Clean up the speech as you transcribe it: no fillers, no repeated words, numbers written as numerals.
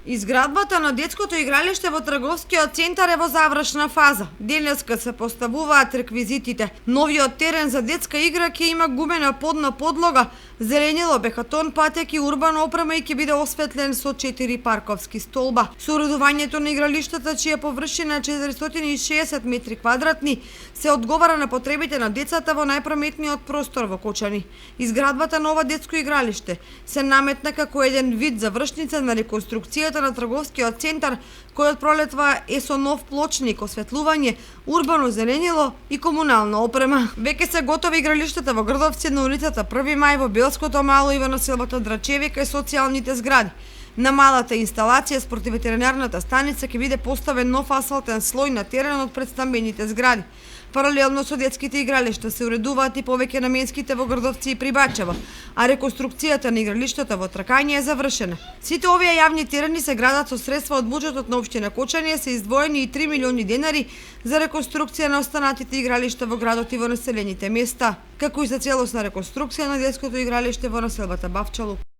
Изградбата на детското игралиште во трговскиот центар е во завршна фаза. Денеска се поставуваат реквизитите. Новиот терен за детска игра ќе има гумена подна подлога, зеленило, бехатон, патек и урбана опрема и ќе биде осветлен со 4 парковски столба. Соуредувањето на игралиштата, чија површина е 460 метри квадратни, се одговара на потребите на децата во најпрометниот простор во Кочани. Изградбата на ова детско игралиште се наметна како еден вид завршница на реконструкцијата на трговскиот центар, кој од пролетва е со нов плочник, осветлување, урбано зеленило и комунална опрема. Веќе се готови игралиштата во Грдовци, на улицата 1 мај, во Белското мало и во населбата Драчевика и социјалните згради. На малата инсталација според ветеринарната станица ќе биде поставен нов асфалтен слој на теренот пред стамбените згради. Паралелно со детските игралишта се уредуваат и повеќе наменските во Грдовци и Прибачево, а реконструкцијата на игралиштата во Тракање е завршена. Сите овие јавни терени се градат со средства од буџетот на општина Кочани, се издвоени и 3 милиони денари за реконструкција на останатите игралишта во градот и во населените места, како и за целосна реконструкција на детското игралиште во населбата Бавчалук.